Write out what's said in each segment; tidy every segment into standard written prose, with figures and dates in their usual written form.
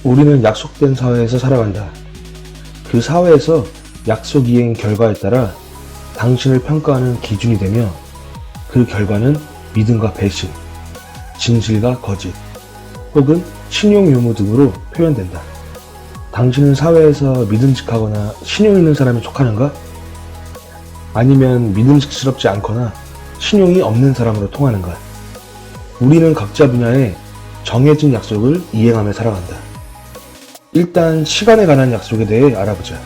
우리는 약속된 사회에서 살아간다. 그 사회에서 약속 이행 결과에 따라 당신을 평가하는 기준이 되며 그 결과는 믿음과 배신, 진실과 거짓, 혹은 신용 유무 등으로 표현된다. 당신은 사회에서 믿음직하거나 신용 있는 사람에 속하는가? 아니면 믿음직스럽지 않거나 신용이 없는 사람으로 통하는가? 우리는 각자 분야에 정해진 약속을 이행하며 살아간다. 일단 시간에 관한 약속에 대해 알아보자.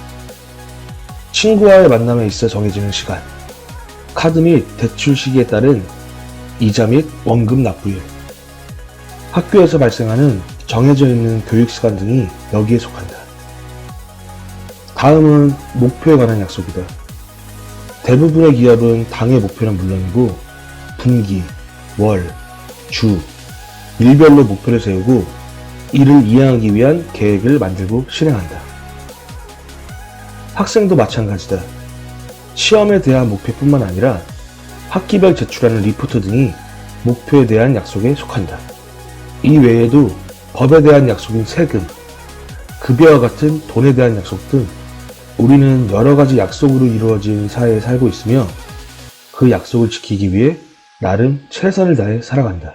친구와의 만남에 있어 정해지는 시간, 카드 및 대출 시기에 따른 이자 및 원금 납부일, 학교에서 발생하는 정해져 있는 교육 시간 등이 여기에 속한다. 다음은 목표에 관한 약속이다. 대부분의 기업은 당의 목표는 물론이고 분기, 월, 주, 일별로 목표를 세우고 이를 이행하기 위한 계획을 만들고 실행한다. 학생도 마찬가지다. 시험에 대한 목표뿐만 아니라 학기별 제출하는 리포트 등이 목표에 대한 약속에 속한다. 이 외에도 법에 대한 약속인 세금, 급여와 같은 돈에 대한 약속 등 우리는 여러 가지 약속으로 이루어진 사회에 살고 있으며 그 약속을 지키기 위해 나름 최선을 다해 살아간다.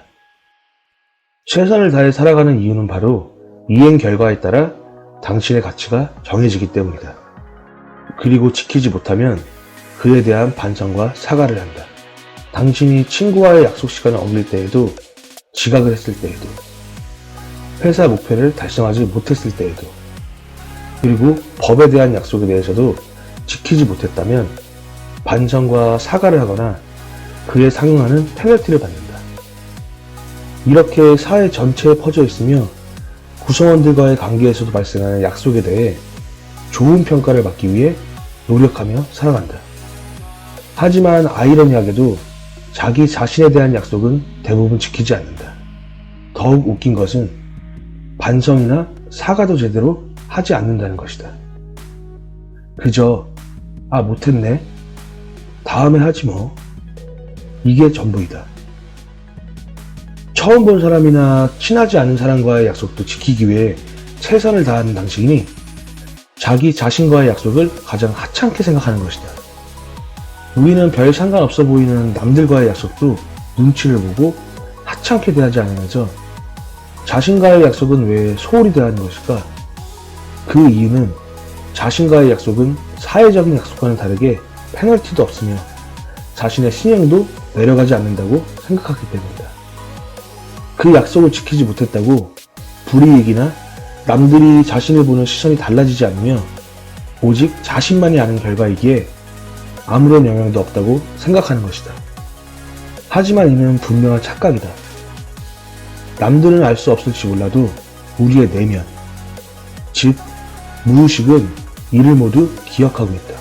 최선을 다해 살아가는 이유는 바로 이행 결과에 따라 당신의 가치가 정해지기 때문이다. 그리고 지키지 못하면 그에 대한 반성과 사과를 한다. 당신이 친구와의 약속 시간을 어길 때에도, 지각을 했을 때에도, 회사 목표를 달성하지 못했을 때에도, 그리고 법에 대한 약속에 대해서도 지키지 못했다면 반성과 사과를 하거나 그에 상응하는 페널티를 받는다. 이렇게 사회 전체에 퍼져 있으며 구성원들과의 관계에서도 발생하는 약속에 대해 좋은 평가를 받기 위해 노력하며 살아간다. 하지만 아이러니하게도 자기 자신에 대한 약속은 대부분 지키지 않는다. 더욱 웃긴 것은 반성이나 사과도 제대로 하지 않는다는 것이다. 그저 못했네, 다음에 하지 뭐, 이게 전부이다. 처음 본 사람이나 친하지 않은 사람과의 약속도 지키기 위해 최선을 다하는 당신이 자기 자신과의 약속을 가장 하찮게 생각하는 것이다. 우리는 별 상관없어 보이는 남들과의 약속도 눈치를 보고 하찮게 대하지 않으면서 자신과의 약속은 왜 소홀히 대하는 것일까? 그 이유는 자신과의 약속은 사회적인 약속과는 다르게 페널티도 없으며 자신의 신용도 내려가지 않는다고 생각하기 때문이다. 그 약속을 지키지 못했다고 불이익이나 남들이 자신을 보는 시선이 달라지지 않으며 오직 자신만이 아는 결과이기에 아무런 영향도 없다고 생각하는 것이다. 하지만 이는 분명한 착각이다. 남들은 알 수 없을지 몰라도 우리의 내면, 즉 무의식은 이를 모두 기억하고 있다.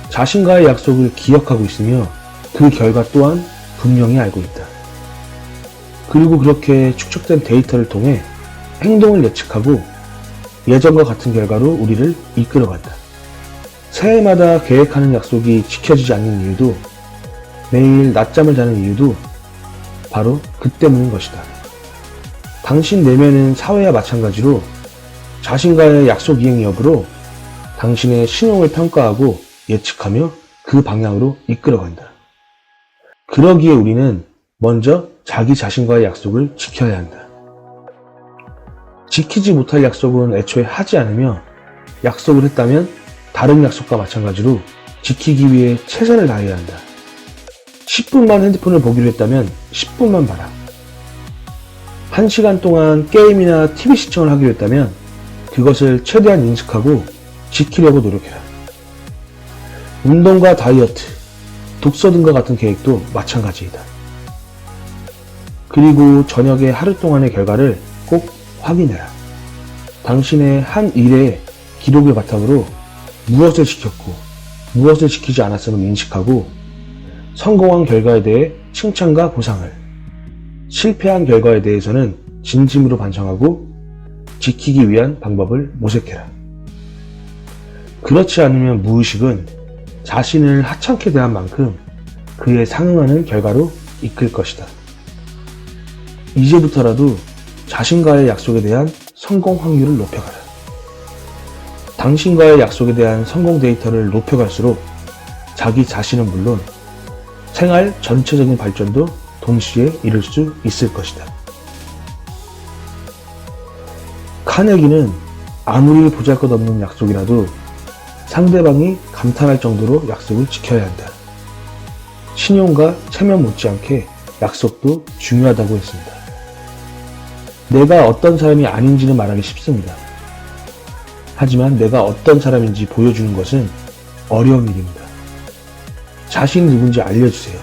자신과의 약속을 기억하고 있으며 그 결과 또한 분명히 알고 있다. 그리고 그렇게 축적된 데이터를 통해 행동을 예측하고 예전과 같은 결과로 우리를 이끌어간다. 새해마다 계획하는 약속이 지켜지지 않는 이유도, 매일 낮잠을 자는 이유도 바로 그 때문인 것이다. 당신 내면은 사회와 마찬가지로 자신과의 약속 이행 여부로 당신의 신용을 평가하고 예측하며 그 방향으로 이끌어간다. 그러기에 우리는 먼저 자기 자신과의 약속을 지켜야 한다. 지키지 못할 약속은 애초에 하지 않으며 약속을 했다면 다른 약속과 마찬가지로 지키기 위해 최선을 다해야 한다. 10분만 핸드폰을 보기로 했다면 10분만 봐라. 1시간 동안 게임이나 TV 시청을 하기로 했다면 그것을 최대한 인식하고 지키려고 노력해라. 운동과 다이어트, 독서 등과 같은 계획도 마찬가지이다. 그리고 저녁에 하루 동안의 결과를 꼭 확인해라. 당신의 한 일의 기록을 바탕으로 무엇을 지켰고 무엇을 지키지 않았음을 인식하고 성공한 결과에 대해 칭찬과 보상을, 실패한 결과에 대해서는 진심으로 반성하고 지키기 위한 방법을 모색해라. 그렇지 않으면 무의식은 자신을 하찮게 대한 만큼 그에 상응하는 결과로 이끌 것이다. 이제부터라도 자신과의 약속에 대한 성공 확률을 높여가라. 당신과의 약속에 대한 성공 데이터를 높여갈수록 자기 자신은 물론 생활 전체적인 발전도 동시에 이룰 수 있을 것이다. 카네기는 아무리 보잘것없는 약속이라도 상대방이 감탄할 정도로 약속을 지켜야 한다. 신용과 체면 못지않게 약속도 중요하다고 했습니다. 내가 어떤 사람이 아닌지는 말하기 쉽습니다. 하지만 내가 어떤 사람인지 보여주는 것은 어려운 일입니다. 자신이 누군지 알려주세요.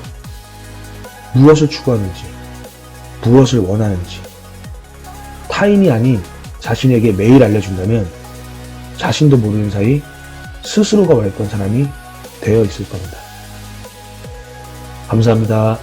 무엇을 추구하는지, 무엇을 원하는지. 타인이 아닌 자신에게 매일 알려준다면 자신도 모르는 사이 스스로가 원했던 사람이 되어 있을 겁니다. 감사합니다.